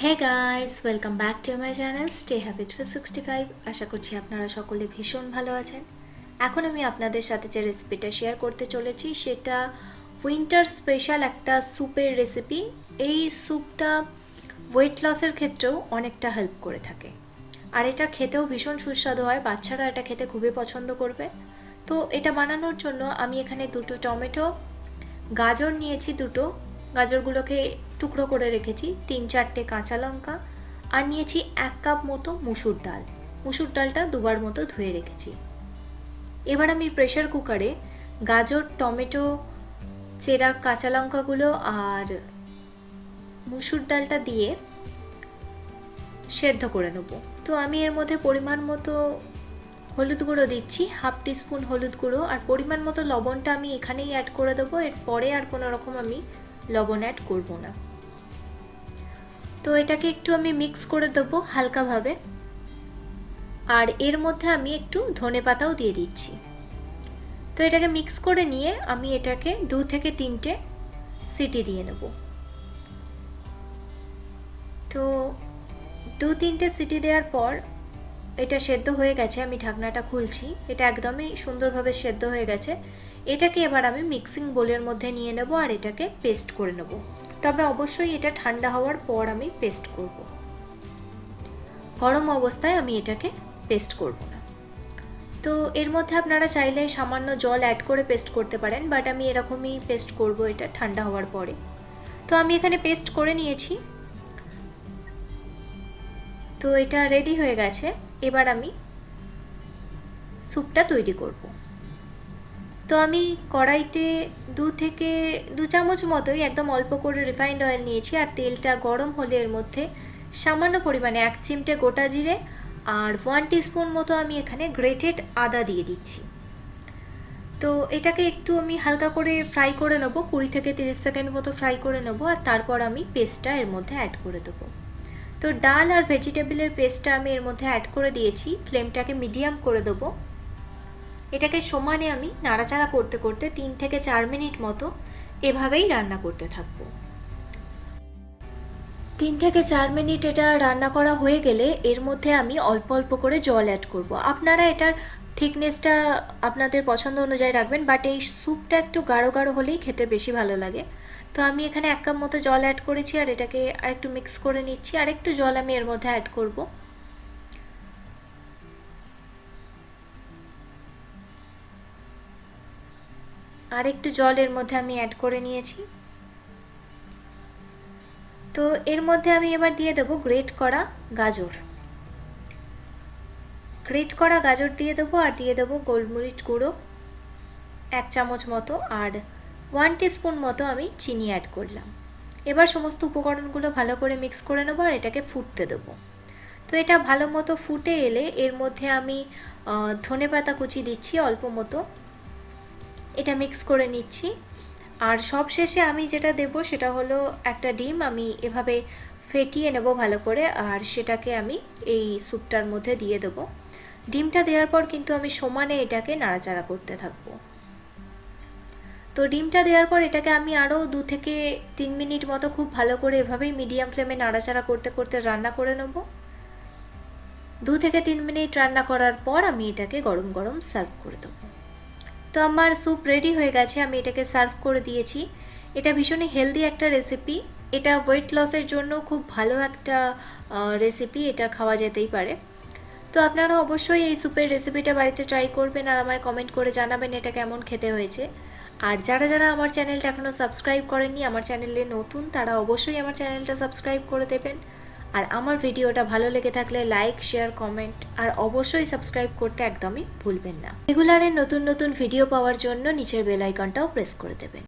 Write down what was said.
Hey guys, welcome back to my channel stay happy 365। আশা করছি আপনারা সকলে ভীষণ ভালো আছেন। এখন আমি আপনাদের সাথে যে রেসিপিটা শেয়ার করতে চলেছি সেটা উইন্টার স্পেশাল একটা স্যুপের রেসিপি। এই স্যুপটা ওয়েট লসের ক্ষেত্রেও অনেকটা হেল্প করে থাকে, আর এটা খেতেও ভীষণ সুস্বাদু হয়। বাচ্চারা এটা খেতে খুবই পছন্দ করবে। তো এটা বানানোর জন্য আমি এখানে দুটো টমেটো, গাজর নিয়েছি, দুটো গাজরগুলোকে টুকরো করে রেখেছি, 3-4টে কাঁচা লঙ্কা, আর নিয়েছি 1 কাপ মতো মুসুর ডাল। মুসুর ডালটা দুবার মতো ধুয়ে রেখেছি। এবার আমি প্রেসার কুকারে গাজর, টমেটো, চেরা কাঁচা লঙ্কাগুলো আর মুসুর ডালটা দিয়ে সেদ্ধ করে নেব। তো আমি এর মধ্যে পরিমাণ মতো হলুদ গুঁড়ো দিচ্ছি, 1/2 টিস্পুন হলুদ গুঁড়ো, আর পরিমাণ মতো লবণটা আমি এখানেই অ্যাড করে দেবো। এরপরে আর কোনো রকম আমি লবণ অ্যাড করব না। তো এটাকে একটু আমি মিক্স করে দেবো হালকাভাবে, আর এর মধ্যে আমি একটু ধনেপাতাও দিয়ে দিচ্ছি। তো এটাকে মিক্স করে নিয়ে আমি এটাকে 2 থেকে 3টে সিটি দিয়ে নেব। তো 2-3টে সিটি দেওয়ার পর এটা সেদ্ধ হয়ে গেছে। আমি ঢাকনাটা খুলছি, এটা একদমই সুন্দরভাবে সেদ্ধ হয়ে গেছে। এটাকে এবার আমি মিক্সিং বোলের মধ্যে নিয়ে নেব আর এটাকে পেস্ট করে নেব। তবে অবশ্যই এটা ঠান্ডা হওয়ার পর আমি পেস্ট করব, গরম অবস্থায় আমি এটাকে পেস্ট করব না। তো এর মধ্যে আপনারা চাইলে সামান্য জল অ্যাড করে পেস্ট করতে পারেন, বাট আমি এরকমই পেস্ট করব এটা ঠান্ডা হওয়ার পরে। তো আমি এখানে পেস্ট করে নিয়েছি। তো এটা রেডি হয়ে গেছে। এবার আমি স্যুপটা তৈরি করব। তো আমি কড়াইতে 2 চামচ মতোই একদম অল্প করে রিফাইন্ড অয়েল নিয়েছি, আর তেলটা গরম হলে এর মধ্যে সামান্য পরিমাণে 1 চিমটে গোটা জিরে আর 1 টিস্পুন মতো আমি এখানে গ্রেটেড আদা দিয়ে দিচ্ছি। তো এটাকে একটু আমি হালকা করে ফ্রাই করে নেব, 20 থেকে 30 সেকেন্ড মতো ফ্রাই করে নেব, আর তারপর আমি পেস্টটা এর মধ্যে অ্যাড করে দেবো। তো ডাল আর ভেজিটেবলের পেস্টটা আমি এর মধ্যে অ্যাড করে দিয়েছি। ফ্লেমটাকে মিডিয়াম করে দেবো। এটাকে সমানে আমি নাড়াচাড়া করতে করতে 3 থেকে 4 মিনিট মতো এভাবেই রান্না করতে থাকবো। 3 থেকে 4 মিনিট এটা রান্না করা হয়ে গেলে এর মধ্যে আমি অল্প অল্প করে জল অ্যাড করব। আপনারা এটার থিকনেসটা আপনাদের পছন্দ অনুযায়ী রাখবেন, বাট এই স্যুপটা একটু গাঢ় গাঢ় হলেই খেতে বেশি ভালো লাগে। তো আমি এখানে 1 কাপ মতো জল অ্যাড করেছি, আর এটাকে আরেকটু মিক্স করে নিচ্ছি। আরেকটু জল আমি এর মধ্যে অ্যাড করব। আর একটু জল এর মধ্যে আমি অ্যাড করে নিয়েছি। তো এর মধ্যে আমি এবার দিয়ে দেবো গ্রেট করা গাজর। গ্রেট করা গাজর দিয়ে দেবো, আর দিয়ে দেবো গোলমরিচ গুঁড়ো 1 চামচ মতো, আর 1 টিস্পুন মতো আমি চিনি অ্যাড করলাম। এবার সমস্ত উপকরণগুলো ভালো করে মিক্স করে নেবো আর এটাকে ফুটতে দেবো। তো এটা ভালো মতো ফুটে এলে এর মধ্যে আমি ধনেপাতা কুচি দিচ্ছি অল্প মতো, এটা মিক্স করে নিচ্ছি। আর সব শেষে আমি যেটা দেব সেটা হলো একটা ডিম। আমি এভাবে ফেটিয়ে নেব ভালো করে, আর সেটাকে আমি এই স্যুপটার মধ্যে দিয়ে দেব। ডিমটা দেওয়ার পর কিন্তু আমি সমানে এটাকে নাড়াচাড়া করতে থাকবো। তো ডিমটা দেওয়ার পর এটাকে আমি আরও 2 থেকে 3 মিনিট মতো খুব ভালো করে এভাবেই মিডিয়াম ফ্লেমে নাড়াচাড়া করতে করতে রান্না করে নেব। 2 থেকে 3 মিনিট রান্না করার পর আমি এটাকে গরম গরম সার্ভ করে দেবো। তো আমার স্যুপ রেডি হয়ে গেছে, আমি এটাকে সার্ভ করে দিয়েছি। এটা ভীষণই হেলদি একটা রেসিপি। এটা ওয়েট লসের জন্য খুব ভালো একটা রেসিপি, এটা খাওয়া যেতেই পারে। তো আপনারা অবশ্যই এই স্যুপের রেসিপিটা বাড়িতে ট্রাই করবেন, আর আমায় কমেন্ট করে জানাবেন এটা কেমন খেতে হয়েছে। আর যারা যারা আমার চ্যানেলটা এখনও সাবস্ক্রাইব করেননি, আমার চ্যানেলে নতুন, তারা অবশ্যই আমার চ্যানেলটা সাবস্ক্রাইব করে দেবেন। আর আমার ভিডিওটা ভালো লেগে থাকলে লাইক, শেয়ার, কমেন্ট আর অবশ্যই সাবস্ক্রাইব করতে একদমই ভুলবেন না। রেগুলারের নতুন নতুন ভিডিও পাওয়ার জন্য নিচের বেল আইকনটাও প্রেস করে দেবেন।